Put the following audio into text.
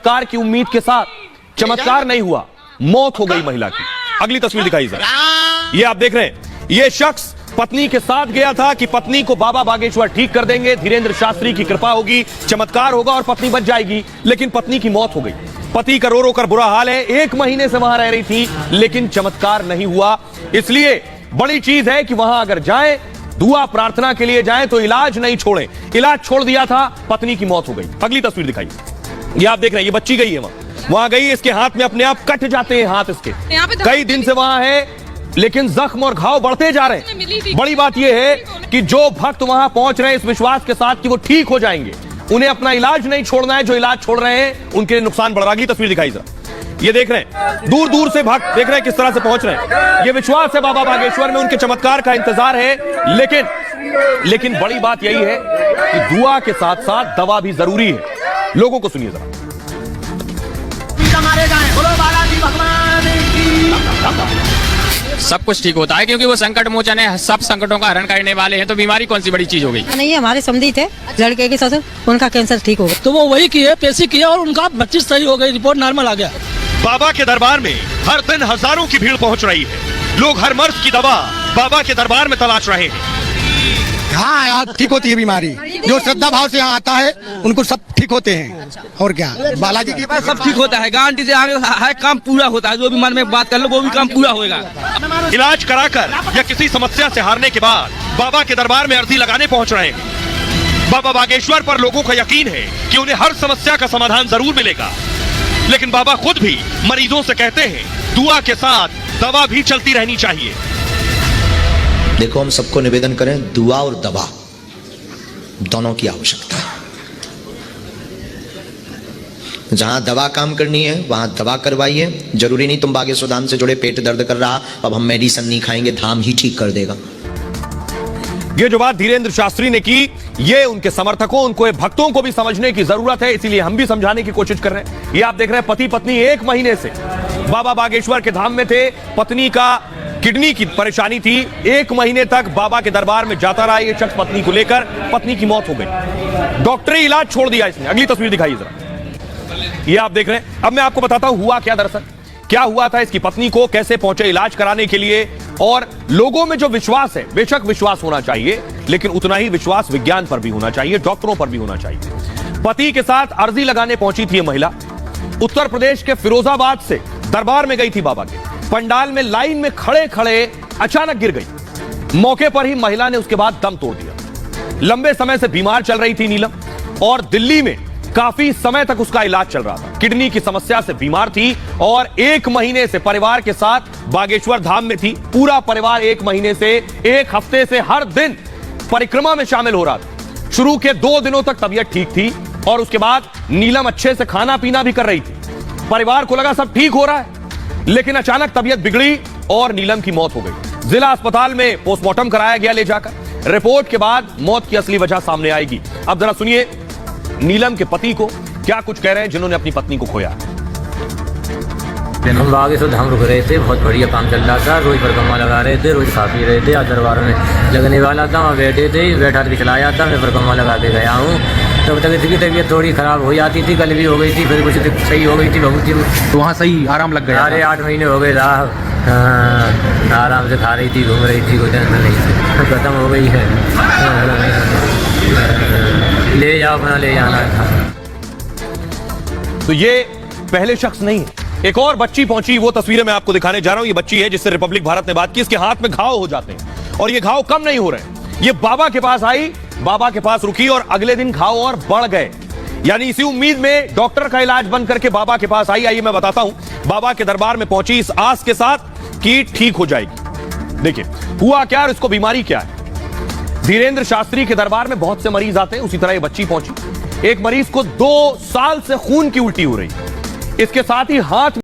चमत्कार की उम्मीद के साथ, चमत्कार नहीं हुआ, मौत हो गई महिला की। अगली तस्वीर दिखाई जरा, ये आप देख रहे हैं, ये शख्स पत्नी के साथ गया था कि पत्नी को बाबा बागेश्वर ठीक कर देंगे, धीरेन्द्र शास्त्री की कृपा होगी, चमत्कार होगा और पत्नी बच जाएगी। लेकिन पत्नी की मौत हो गई। पति का रो रो कर बुरा हाल है, 1 महीने से वहां रह रही थी, लेकिन चमत्कार नहीं हुआ। इसलिए बड़ी चीज है कि वहां अगर जाएं, दुआ प्रार्थना के लिए जाएं तो इलाज नहीं छोड़ें। इलाज छोड़ दिया था, पत्नी की मौत हो गई। अगली तस्वीर दिखाई, ये आप देख रहे हैं, ये बच्ची गई है वहां गई, इसके हाथ में अपने आप कट जाते हैं हाथ इसके, कई दिन से वहां है, लेकिन जख्म और घाव बढ़ते जा रहे हैं। बड़ी बात यह है कि जो भक्त वहां पहुंच रहे हैं इस विश्वास के साथ कि वो ठीक हो जाएंगे, उन्हें अपना इलाज नहीं छोड़ना है। जो इलाज छोड़ रहे हैं उनके नुकसान बढ़ रहा है। अगली तस्वीर दिखाई जरा, ये देख रहे हैं, दूर दूर से भक्त देख रहे हैं किस तरह से पहुंच रहे हैं। ये विश्वास है बाबा बागेश्वर में, उनके चमत्कार का इंतजार है। लेकिन बड़ी बात यही है कि दुआ के साथ साथ दवा भी जरूरी है। लोगों को सुनिए जरा। सब कुछ ठीक होता है क्योंकि वो संकट मोचन है, सब संकटों का हरण करने वाले हैं, तो बीमारी कौन सी बड़ी चीज हो गई। नहीं, हमारे समधी थे, लड़के के ससुर, उनका कैंसर ठीक हो गया, तो वो वही किए, पेशी किया और उनका 25 सही हो गई, रिपोर्ट नॉर्मल आ गया। बाबा के दरबार में हर दिन हजारों की भीड़ पहुंच रही है। लोग हर मर्ज की दवा बाबा के दरबार में तलाश रहे हैं। हाँ, यहाँ ठीक होती है बीमारी, जो श्रद्धा भाव से यहाँ आता है उनको सब ठीक होते हैं। और क्या, बालाजी की बात सब ठीक होता है, गारंटी से आगे है, काम पूरा होता है। जो भी मन में बात कर लो वो भी काम पूरा होगा। इलाज कराकर या किसी समस्या से हारने के बाद बाबा के दरबार में अर्जी लगाने पहुंच रहे हैं। बाबा बागेश्वर पर लोगों का यकीन है कि उन्हें हर समस्या का समाधान जरूर मिलेगा। लेकिन बाबा खुद भी मरीजों से कहते हैं, दुआ के साथ दवा भी चलती रहनी चाहिए। देखो, हम सबको निवेदन करें, दुआ और दवा दोनों की आवश्यकता है। जहां दवा काम करनी है वहां दवा करवाइए। जरूरी नहीं तुम बागेश्वर धाम से जुड़े, पेट दर्द कर रहा, अब हम मेडिसिन नहीं खाएंगे, धाम ही ठीक कर देगा। ये जो बात धीरेन्द्र शास्त्री ने की, ये उनके समर्थकों, उनको भक्तों को भी समझने की जरूरत है, इसीलिए हम भी समझाने की कोशिश कर रहे हैं। ये आप देख रहे हैं, पति पत्नी 1 महीने से बाबा बागेश्वर के धाम में थे। पत्नी का किडनी की परेशानी थी, 1 महीने तक बाबा के दरबार में जाता रहा ये शख्स पत्नी को लेकर। पत्नी की मौत हो गई, डॉक्टरी इलाज छोड़ दिया इसने। अगली तस्वीर दिखाइए जरा, ये आप देख रहे हैं। अब मैं आपको बताता हूं हुआ क्या, दरअसल क्या हुआ था, इसकी पत्नी को कैसे पहुंचे इलाज कराने के लिए। और लोगों में जो विश्वास है, बेशक विश्वास होना चाहिए, लेकिन उतना ही विश्वास विज्ञान पर भी होना चाहिए, डॉक्टरों पर भी होना चाहिए। पति के साथ अर्जी लगाने पहुंची थी ये महिला, उत्तर प्रदेश के फिरोजाबाद से दरबार में गई थी बाबा के। पंडाल में लाइन में खड़े खड़े अचानक गिर गई। मौके पर ही महिला ने उसके बाद दम तोड़ दिया। लंबे समय से बीमार चल रही थी नीलम, और दिल्ली में काफी समय तक उसका इलाज चल रहा था। किडनी की समस्या से बीमार थी और 1 महीने से परिवार के साथ बागेश्वर धाम में थी। पूरा परिवार 1 महीने से, 1 हफ्ते से हर दिन परिक्रमा में शामिल हो रहा था। शुरू के 2 दिनों तक तबीयत ठीक थी और उसके बाद नीलम अच्छे से खाना पीना भी कर रही थी। परिवार को लगा सब ठीक हो रहा है, लेकिन अचानक तबीयत बिगड़ी और नीलम की मौत हो गई। जिला अस्पताल में पोस्टमार्टम कराया गया ले जाकर। रिपोर्ट के बाद मौत की असली वजह सामने आएगी। अब जरा सुनिए नीलम के पति को क्या कुछ कह रहे हैं जिन्होंने अपनी पत्नी को खोया। हम बागेश्वर धाम रुक रहे थे, बहुत बढ़िया काम चल रहा था, रोज परिक्रमा लगा रहे थे, रोज खा पी रहे थे। आज दरबार में लगने वाला था, वहाँ बैठे थे, बैठा के चलाया था, मैं परिक्रमा लगा के गया हूँ। तब तक इसकी तबीयत थोड़ी खराब हो जाती थी, कल भी हो गई थी, फिर कुछ सही हो गई थी बहुत। तो वहाँ सही आराम लग गया? अरे 8 महीने हो गए साहब, आराम से खा रही थी, घूम रही थी, कोई टेंशन नहीं थी, खत्म हो गई है। ले जाओ, अपना ले जाना था। तो ये पहले शख्स नहीं है, एक और बच्ची पहुंची, वो तस्वीरें मैं आपको दिखाने जा रहा हूं। ये बच्ची है जिससे रिपब्लिक भारत ने बात की। इसके हाथ में घाव हो जाते हैं और ये घाव कम नहीं हो रहे। ये बाबा के पास आई, बाबा के पास रुकी और अगले दिन घाव और बढ़ गए। यानी इसी उम्मीद में डॉक्टर का इलाज बंद करके बाबा के पास आई। आइए मैं बताता हूं, बाबा के दरबार में पहुंची इस आस के साथ कि ठीक हो जाएगी। देखिए हुआ क्या और इसको बीमारी क्या है। धीरेन्द्र शास्त्री के दरबार में बहुत से मरीज आते हैं, उसी तरह ये बच्ची पहुंची। एक मरीज को 2 साल से खून की उल्टी हो रही, इसके साथ ही हाथ